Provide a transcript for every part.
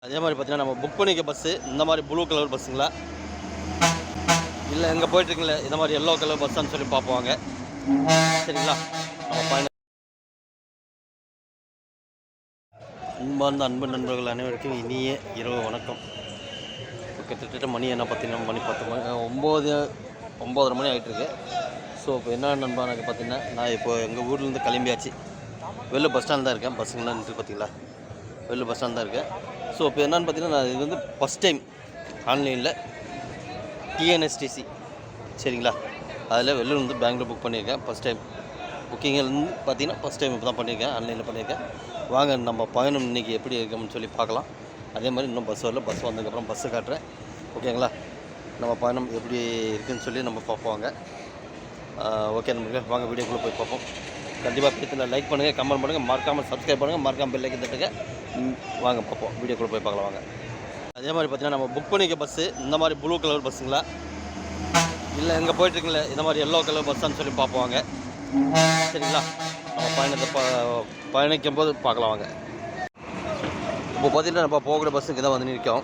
அதே மாதிரி பார்த்தீங்கன்னா நம்ம புக் பண்ணிக்க பஸ்ஸு இந்த மாதிரி ப்ளூ கலர் பஸ்ஸுங்களா இல்லை எங்கே போயிட்டுருக்கீங்களே இந்த மாதிரி எல்லோ கலர் பஸ்ஸான்னு சொல்லி பார்ப்போங்க. சரிங்களா? நம்ம அன்பார்ந்த அன்பு நண்பர்கள் அனைவருக்கும் இனிய இரவு வணக்கம். கிட்டத்தட்ட மணி என்ன பார்த்தீங்கன்னா மணி 9:30 மணி ஆகிட்டுருக்கு. ஸோ இப்போ என்ன நண்பா எனக்கு பார்த்தீங்கன்னா நான் இப்போ எங்கள் ஊர்லேருந்து கிளம்பியாச்சு. வெளில பஸ் ஸ்டாண்ட் தான் இருக்கேன். பஸ்ஸுங்கெல்லாம் நின்று பார்த்தீங்களா, வெளில பஸ் ஸ்டாண்ட் தான் இருக்கேன். ஸோ இப்போ என்னென்னு பார்த்தீங்கன்னா நான் இது வந்து ஃபஸ்ட் டைம் ஆன்லைனில் டிஎன்எஸ்டிசி சரிங்களா, அதில் வெளில வந்து பெங்களூர் புக் பண்ணியிருக்கேன். ஃபஸ்ட் டைம் புக்கிங்கில் பார்த்தீங்கன்னா ஃபஸ்ட் டைம் இப்போ தான் பண்ணியிருக்கேன், ஆன்லைனில் பண்ணியிருக்கேன். வாங்க நம்ம பயணம் இன்றைக்கி எப்படி இருக்குன்னு சொல்லி பார்க்கலாம். அதே மாதிரி இன்னும் பஸ் வரல, பஸ் வந்ததுக்கப்புறம் பஸ்ஸு காட்டுறேன். ஓகேங்களா? நம்ம பயணம் எப்படி இருக்குதுன்னு சொல்லி நம்ம பார்ப்போங்க. ஓகே நம்மளுக்கு வாங்க வீடியோக்குள்ளே போய் பார்ப்போம். கண்டிப்பாக பிடித்துல லைக் பண்ணுங்கள், கமெண்ட் பண்ணுங்கள், மறக்காமல் சப்ஸ்கிரைப் பண்ணுங்கள், மறக்காமல் பெல் ஐக்கன் தட்டுங்க. வாங்க பார்ப்போம், வீடியோக்குள்ளே போய் பார்க்கலாம் வாங்க. அதே மாதிரி பார்த்தீங்கன்னா நம்ம புக் பண்ணிக்க பஸ்ஸு இந்த மாதிரி ப்ளூ கலர் பஸ்ஸுங்களா இல்லை எங்கே போயிட்டுருக்கீங்களே இந்த மாதிரி எல்லோ கலர் பஸ்ஸான்னு சொல்லி பார்ப்போங்க. சரிங்களா? நம்ம பயணிக்கும் போது பார்க்கலாம் வாங்க. இப்போ பார்த்தீங்கன்னா நம்ம போகிற பஸ்ஸுக்கு தான் வந்து நிற்கும்.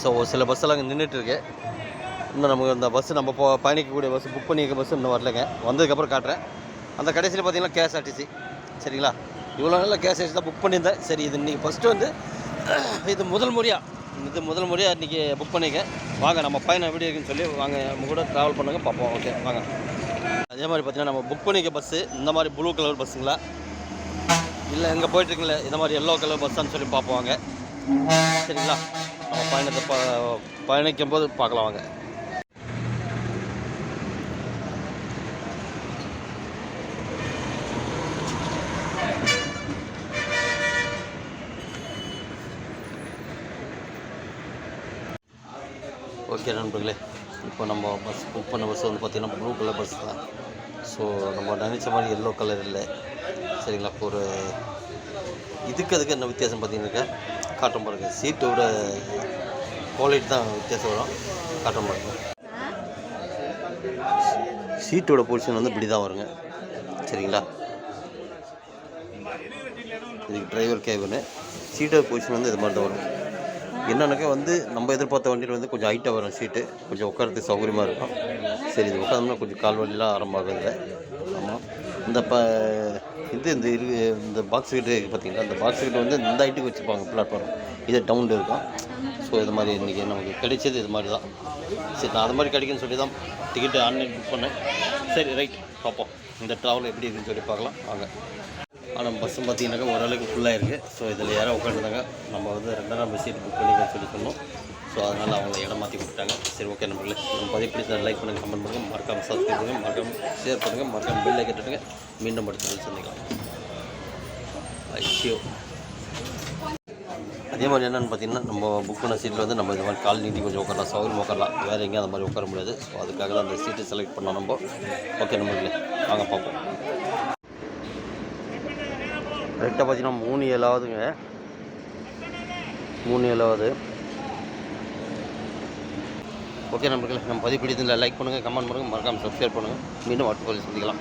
ஸோ சில பஸ்ஸெல்லாம் இங்கே நின்றுட்டுருக்கு. இன்னும் நமக்கு இந்த பஸ்ஸு நம்ம பயணிக்கக்கூடிய பஸ்ஸு புக் பண்ணிக்க பஸ்ஸு இன்னும் வரலைங்க. வந்ததுக்கப்புறம் காட்டுறேன். அந்த கடைசியில் பார்த்தீங்கன்னா கேஎஸ்ஆர்டிசி. சரிங்களா? இவ்வளோ நாளில் கேஎஸ்ஆர்டிசி தான் புக் பண்ணியிருந்தேன். சரி, இது இன்றைக்கி ஃபஸ்ட்டு வந்து இது முதல் முறையாக இன்றைக்கி புக் பண்ணிக்க. வாங்க நம்ம பயணம் எப்படி இருக்குன்னு சொல்லி வாங்க நம்ம கூட ட்ராவல் பண்ணுங்க பார்ப்போம். ஓகே வாங்க. அதே மாதிரி பார்த்தீங்கன்னா நம்ம புக் பண்ணிக்க பஸ்ஸு இந்த மாதிரி ப்ளூ கலர் பஸ்ஸுங்களா இல்லை எங்கே போயிட்டுருக்கீங்களே இந்த மாதிரி எல்லோ கலர் பஸ்ஸான்னு சொல்லி பார்ப்போங்க. சரிங்களா? நம்ம பயணிக்கும் போது பார்க்கலாம் வாங்க. ஓகே நண்பர்களே, இப்போ நம்ம பஸ் புக் பண்ண பஸ் வந்து பார்த்திங்கன்னா ப்ளூ கலர் பஸ் தான். ஸோ நம்ம நினச்ச மாதிரி எல்லோ கலர் இல்லை. சரிங்களா? இப்போ ஒரு அதுக்கு என்ன வித்தியாசம் பார்த்தீங்கன்னாக்கா காட்டன் பாருங்க, சீட்டோட குவாலிட்டி தான் வித்தியாசம் வரும். காட்டன் பாருங்க, சீட்டோட பொசிஷன் வந்து இப்படி தான் வருங்க. சரிங்களா? இதுக்கு டிரைவர் கேபின்னு சீட்டோட பொசிஷன் வந்து இது மாதிரி தான் வரும். என்னன்னாக்கா வந்து நம்ம எதிர்பார்த்த வண்டியில் வந்து கொஞ்சம் ஹைட்டாக வரும் சீட்டு, கொஞ்சம் உட்காரத்துக்கு சௌகரியமாக இருக்கும். சரி, இது உட்காந்தோம்னா கொஞ்சம் கால் வலிலாம் ஆரம்பமாகுது. ஆமாம், இந்த பாக்ஸ் கிட்ட பார்த்தீங்கன்னா இந்த பாக்ஸ் கிட்ட வந்து இந்த ஹைட்டுக்கு வச்சுருப்பாங்க பிளாட்ஃபார்ம், இது டவுன் இருக்கும். ஸோ இது மாதிரி இன்றைக்கி நமக்கு கிடைச்சது இது மாதிரி தான். சரி, நான் அது மாதிரி கிடைக்குன்னு சொல்லி தான் டிக்கெட்டு ஆன்லைன் புக் பண்ணேன். சரி ரைட், பார்ப்போம் இந்த ட்ராவல் எப்படி இருக்குன்னு சொல்லி பார்க்கலாம் வாங்க. ஆனால் பஸ்ஸும் பார்த்தீங்கன்னாக்கா ஓரளவுக்கு ஃபுல்லாக இருக்குது. ஸோ இதில் யாரும் உட்காந்துருந்தாங்க, நம்ம வந்து 2ஆம் நம்பர் சீட் புக் பண்ணிக்கன்னு சொல்லி சொன்னோம். ஸோ அதனால் அவங்க இடம் மாற்றி கொடுத்துட்டாங்க. சரி ஓகே நம்பர்களே, நம்ம பதிவு பிடிச்ச லைக் பண்ணுங்கள், கமெண்ட் பண்ணுங்கள், மறக்காமல் சப்ஸ்கிரைப் பண்ணுங்கள், மறக்காமல் ஷேர் பண்ணுங்கள், மறக்காமல் பெல் ஐக்கன் தட்டுங்க. மீண்டும் அடுத்த சந்திக்கலாம். ஐயோ, அதே மாதிரி என்னென்னு பார்த்தீங்கன்னா நம்ம புக் பண்ண சீட்டில் வந்து நம்ம இந்த மாதிரி கால் நீட்டி கொஞ்சம் உட்காரலாம், சௌகரியம் உட்காரலாம். வேறு எங்கேயும் அந்த மாதிரி உட்கார முடியாது. ஸோ அதுக்காக தான் அந்த சீட்டை செலக்ட் பண்ணோம் நம்ம. ஓகே நம்பர்களே, வாங்க பார்ப்போம். கரெக்டாக பார்த்தீங்கன்னா 3:07 3:07. ஓகே நண்பர்களே, நம்ம பதிவு பிடித்ததில் லைக் பண்ணுங்கள், கமெண்ட் பண்ணுங்கள், மறக்காமல் சப்ஸ்கிரைப் பண்ணுங்கள். மீண்டும் அடுத்த பதிவில் சந்திக்கலாம்.